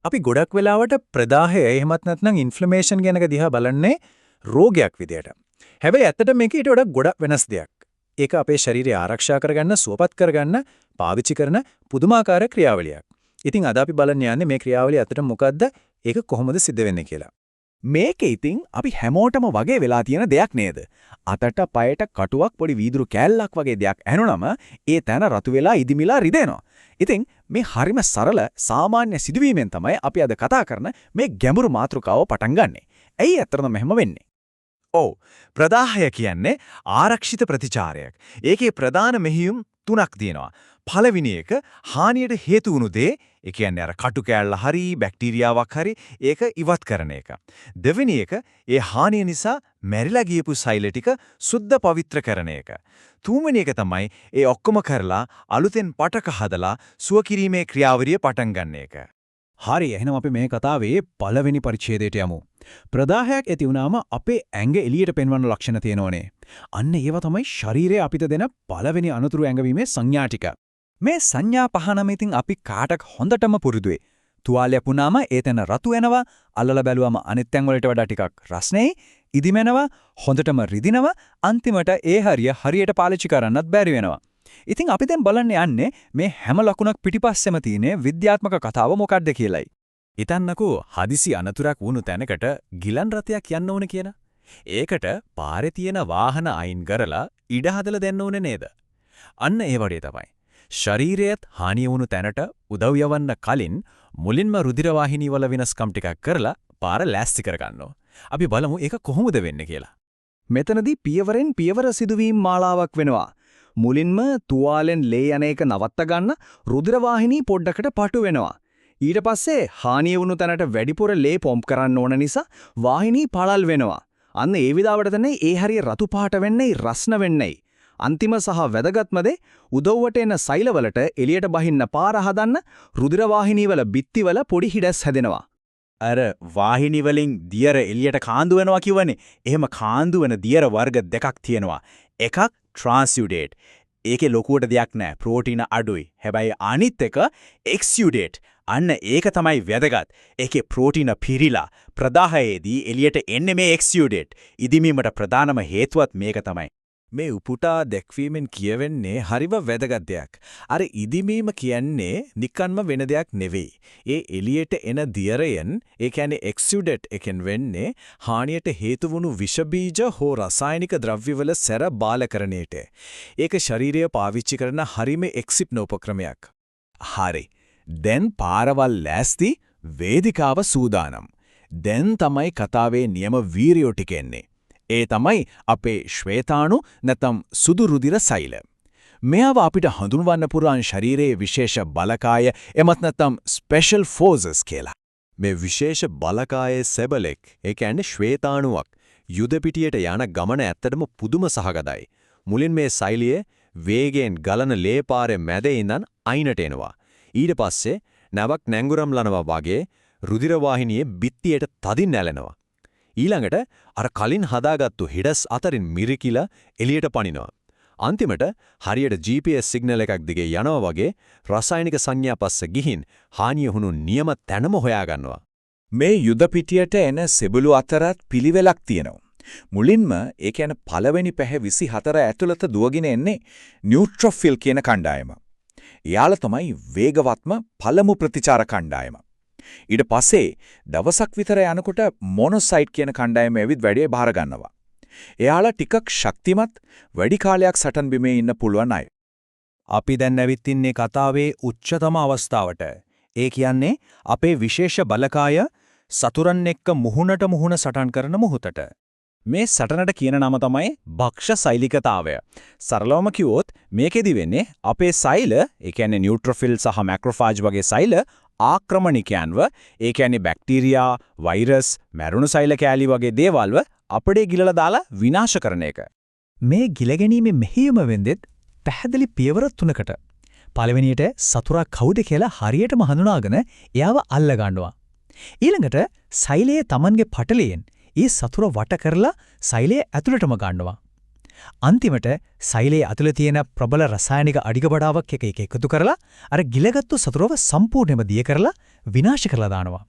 අපි ගොඩක් වෙලාවට ප්‍රදාහය එහෙමත් නැත්නම් ඉන්ෆ්ලමේෂන් ගැන දිහා බලන්නේ රෝගයක් විදියට. හැබැයි ඇත්තට මේක ඊට වඩා ගොඩක් වෙනස් දෙයක්. ඒක අපේ ශරීරය ආරක්ෂා කරගන්න, සුවපත් කරගන්න පාවිච්චි කරන පුදුමාකාර ක්‍රියාවලියක්. ඉතින් අද අපි බලන්න යන්නේ මේ ක්‍රියාවලිය ඇත්තට මොකද්ද? ඒක කොහොමද සිද්ධ වෙන්නේ කියලා. මේක ඉතින් අපි හැමෝටම වගේ වෙලා තියෙන දෙයක් නේද? අතට පයට කටුවක් පොඩි වීදුරු කෑල්ලක් වගේ දෙයක් ඇනුනම ඒ තැන රතු වෙලා ඉදිමිලා රිදෙනවා. ඉතින් මේ හරිම සරල සාමාන්‍ය සිදුවීමෙන් තමයි අපි අද කතා කරන මේ ගැඹුරු මාතෘකාව පටන් ගන්නෙ. ඇයි ඇත්තටම මෙහෙම වෙන්නේ? ඔව් ප්‍රදාහය කියන්නේ ආරක්ෂිත ප්‍රතිචාරයක්. ඒකේ ප්‍රධාන මෙහියුම් තුනක් තියෙනවා. පළවෙනි එක හානියට හේතු වුණු දේ, ඒ කියන්නේ අර කටු කෑල්ල හරි බැක්ටීරියාවක් හරි ඒක ඉවත් කරන එක. දෙවෙනි එක ඒ හානිය නිසා මැරිලා ගියපු සෛල ටික සුද්ධ පවිත්‍ර කරන එක. තුන්වෙනි එක තමයි ඒ ඔක්කොම කරලා අලුතෙන් පටක හදලා සුව කිරීමේ ක්‍රියාවලිය පටන් ගන්න එක. හරි, එහෙනම් අපි මේ කතාවේ පළවෙනි පරිච්ඡේදයට යමු. ප්‍රදාහයක් ඇති වුණාම අපේ ඇඟ එළියට පෙන්වන ලක්ෂණ තියෙනෝනේ. අන්න ඒව තමයි ශරීරය අපිට දෙන පළවෙනි අනුතුරු ඇඟවීමේ සංඥා ටික. මේ සංඥා පහනම ඉතින් අපි කාටක් හොඳටම පුරුදුයි. තුවාලය පුනාම ඒතන රතු වෙනවා, අල්ලලා බැලුවම අනිත් තැන් වලට වඩා ටිකක් රස්නේ, ඉදිමෙනවා, හොඳටම රිදිනවා, අන්තිමට ඒ හරියට පාවිච්චි කරන්නත් බැරි වෙනවා. ඉතින් අපි දැන් බලන්න යන්නේ මේ හැම ලකුණක් පිටිපස්සෙම තියෙන විද්‍යාත්මක කතාව මොකක්ද කියලායි. හිතන්නකෝ හදිසි අනතුරක් වුණු තැනකට ගිලන් රථයක් යන්න ඕන කියන. ඒකට පාරේ තියෙන වාහන අයින් කරලා ඉඩ හදලා දෙන්න ඕනේ නේද? අන්න ඒ වගේ තමයි. ශරීරයත් හානිය වුණු තැනට උදව් යවන්න කලින් මුලින්ම රුධිර වාහිනී වල වෙනස්කම් ටිකක් කරලා පාර ලෑස්ති කරගන්නවා. අපි බලමු ඒක කොහොමද වෙන්නේ කියලා. මෙතනදී පියවරෙන් පියවර සිදුවීම් මාලාවක් වෙනවා. මුලින්ම තුවාලෙන් ලේ යන එක නවත්ත ගන්න රුධිර වාහිනී පොඩ්ඩකට පටු වෙනවා. ඊට පස්සේ හානිය වුණු තැනට වැඩිපුර ලේ පොම්ප් කරන්න ඕන නිසා වාහිනී පළල් වෙනවා. අන්න ඒ විදිහට තමයි ඒ හරිය රතු පාට වෙන්නේ, රස්න වෙන්නේ. අන්තිම සහ වැදගත්ම දේ උදව්වට එන සෛලවලට එළියට බහින්න පාර හදන්න රුධිර වාහිනී වල බිත්තිවල පොඩි හිඩස් හැදෙනවා. අර වාහිනී වලින් දියර එළියට කාන්දු වෙනවා කියවනේ. එහෙම කාන්දු වෙන දියර වර්ග දෙකක් තියෙනවා. එකක් ට්‍රාන්ස්යුඩේට්. ඒකේ ලොකුවට දෙයක් නැහැ. ප්‍රෝටීන අඩුයි. හැබැයි අනිත් එක එක්ස්යුඩේට්. අන්න ඒක තමයි වැදගත්. ඒකේ ප්‍රෝටීන පිරීලා ප්‍රදාහයේදී එළියට එන්නේ මේ එක්ස්යුඩේට්. ඉදිමීමට ප්‍රධානම හේතුවත් මේක තමයි. මේ උපුටා දැක්වීමෙන් කියවෙන්නේ හරිව වැදගත් දෙයක්. අර ඉදිමීම කියන්නේ නිකන්ම වෙන දෙයක් නෙවෙයි. ඒ එළියට එන දියරයෙන්, ඒ කියන්නේ එක්ස්යුඩේට් එකෙන් වෙන්නේ හානියට හේතු වුණු විෂ බීජ හෝ රසායනික ද්‍රව්‍යවල සැර බාලකරණයට. ඒක ශරීරය පාවිච්චි කරන හරිම එක්සිප්න උපක්‍රමයක්. හරි. දැන් පාරවල් ලෑස්ති, වේදිකාව සූදානම්. දැන් තමයි කතාවේ නියම වීරියෝ ටික එන්නේ. ඒ තමයි අපේ ශ්වේතාණු නැත්නම් සුදු රුධිර සෛල. මෙයව අපිට හඳුන්වන්න පුරාන් ශරීරයේ විශේෂ බලකාය එමත් නැත්නම් ස්පෙෂල් ෆෝර්සස් කියලා. මේ විශේෂ බලකායේ සෙබලෙක්, ඒ කියන්නේ ශ්වේතාණුවක් යුද පිටියට යන ගමන ඇත්තටම පුදුම සහගතයි. මුලින් මේ සෛලියේ වේගයෙන් ගලන ලේ පාරේ මැද ඉඳන් අයිනට එනවා. ඊට පස්සේ නැවක් නැංගුරම් ලනවා වගේ රුධිර වාහිනියේ බිත්තියට තදින් නැලෙනවා. ඊළඟට අර කලින් හදාගත්තු හිඩස් අතරින් මිරිකිලා එළියට පනිනවා. අන්තිමට හරියට GPS සිග්නල් එකක් දිගේ යනවා වගේ රසායනික සංඥා පස්ස ගිහින් හානිය වුණු නියම තැනම හොයාගන්නවා. මේ යුද පිටියට එන සෙබළු අතරත් පිළිවෙලක් තියෙනවා. මුලින්ම ඒ කියන්නේ පළවෙනි පැහැ 24 ඇතුළත දුවගෙන එන්නේ නියුට්‍රොෆිල් කියන කණ්ඩායම. එයාලා තමයි වේගවත්ම පළමු ප්‍රතිචාර කණ්ඩායම. ඊට පස්සේ දවසක් විතර යනකොට මොනොසයිට් කියන කණ්ඩායම ඇවිත් වැඩේ බාර ගන්නවා. එයාලා ටිකක් ශක්තිමත්, වැඩි කාලයක් සටන් බිමේ ඉන්න පුළුවන් අය. අපි දැන් ඇවිත් ඉන්නේ කතාවේ උච්චතම අවස්ථාවට. ඒ කියන්නේ අපේ විශේෂ බලකාය සතුරන් එක්ක මුහුණට මුහුණ සටන් කරන මොහොතට. මේ සටනට කියන නම තමයි භක්ෂ සෛලිකතාවය. සරලවම කිව්වොත් මේකෙදි වෙන්නේ අපේ සෛල, ඒ කියන්නේ නියුට්‍රොෆිල් සහ මැක්‍රොෆාජ් වගේ සෛල ආක්‍රමණිකයන්ව, ඒ කියන්නේ බැක්ටීරියා, වෛරස්, මැරුණු සෛල කෑලි වගේ දේවල්ව අපඩේ ගිලලා දාලා විනාශ කරන එක. මේ ගිලගැනීමේ මෙහෙයුම වෙන්දෙත් පැහැදිලි පියවර තුනකට. පළවෙනියට සතුරා කවුද කියලා හරියටම හඳුනාගෙන එයාව අල්ල ගන්නවා. ඊළඟට සෛලයේ Tamanගේ පටලයෙන් ඒ සතුර වට කරලා සෛලයේ ඇතුළටම ගන්නවා. අන්තිමට සෛලයේ ඇතුළේ තියෙන ප්‍රබල රසායනික අඩිගබඩාවක් එක එකතු කරලා අර ගිලගත්තු සතුරව සම්පූර්ණයෙන්ම දිය කරලා විනාශ කරලා දානවා.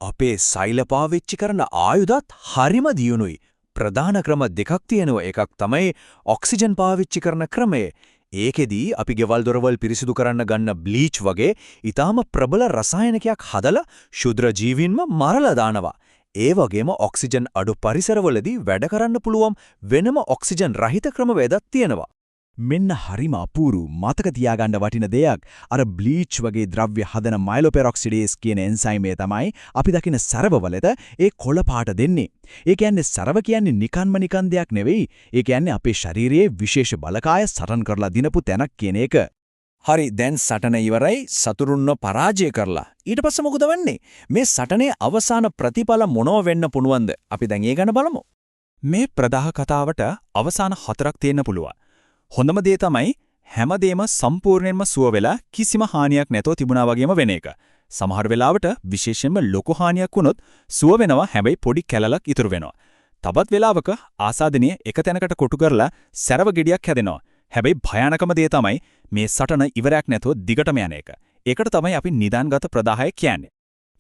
අපේ සෛල පාවිච්චි කරන ආයුධත් හරිම දියුණුයි. ප්‍රධාන ක්‍රම දෙකක් තියෙනවා. එකක් තමයි ඔක්සිජන් පාවිච්චි කරන ක්‍රමය. ඒකෙදී අපි ගෙවල් දොරවල් පිරිසිදු කරන්න ගන්න බ්ලීච් වගේ ඊටාම ප්‍රබල රසායනිකයක් හදලා ශුද්‍ර ජීවීන්ම මරලා දානවා. ඒ වගේම ඔක්සිජන් අඩු පරිසරවලදී වැඩ කරන්න පුළුවන් වෙනම ඔක්සිජන් රහිත ක්‍රමවේදක් තියෙනවා. මෙන්න හරිම අපූරු මතක තියාගන්න වටින දෙයක්. අර බ්ලීච් වගේ ද්‍රව්‍ය හදන මයිලෝපෙරොක්සිඩේස් කියන එන්සයිමය තමයි අපි දකින සරවවලට ඒ කොළ පාට දෙන්නේ. ඒ කියන්නේ සරව කියන්නේ නිකන් දෙයක් නෙවෙයි. ඒ කියන්නේ අපේ ශරීරයේ විශේෂ බලකාය සටන් කරලා දිනපු තැනක් කියන එක. හරි දැන් සටන ඉවරයි සතුරුන්ව පරාජය කරලා. ඊට පස්සේ මොකද වෙන්නේ? මේ සටනේ අවසාන ප්‍රතිඵල මොනව වෙන්න පුණුවන්ද? අපි දැන් ඒ ගැන බලමු. මේ ප්‍රදාහ කතාවට අවසාන 4ක් තියෙන්න පුළුවන්. හොඳම දේ තමයි හැමදේම සම්පූර්ණයෙන්ම සුව වෙලා කිසිම හානියක් නැතෝ තිබුණා වගේම වෙන එක. සමහර වෙලාවට විශේෂයෙන්ම ලොකු හානියක් වුණොත් සුව වෙනවා හැබැයි පොඩි කැලලක් ඉතුරු වෙනවා. තවත් වෙලාවක ආසාදනීය එක තැනකට කොටු කරලා සැරව ගෙඩියක් හැදෙනවා. හැබැයි භයානකම දේ තමයි මේ සටන ඉවරයක් නැතුව දිගටම යන එක. ඒකට තමයි අපි නිදාන්ගත ප්‍රදාහය කියන්නේ.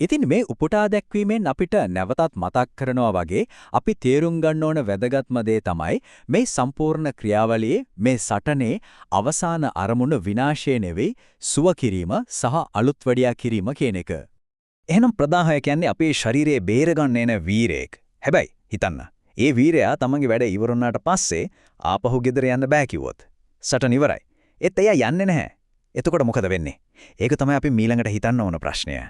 ඉතින් මේ උපුටා දැක්වීමෙන් අපිට නැවතත් මතක් කරනවා වගේ අපි තේරුම් ගන්න ඕන වැදගත්ම දේ තමයි මේ සම්පූර්ණ ක්‍රියාවලියේ මේ සටනේ අවසාන අරමුණ විනාශය නෙවෙයි සුව කිරීම සහ අලුත් වැඩියා කිරීම කියන එක. එහෙනම් ප්‍රදාහය කියන්නේ අපේ ශරීරයේ බේරගන්න එන වීරයෙක්. හැබැයි හිතන්න, ඒ වීරයා තමන්ගේ වැඩ ඉවරුණාට පස්සේ ආපහු ගෙදර යන්න බෑ කිව්වොත් සටන ඉවරයි. ඒත් එයා යන්නේ නැහැ. එතකොට මොකද වෙන්නේ? ඒක තමයි අපි ඊළඟට හිතන්න ඕන ප්‍රශ්නය.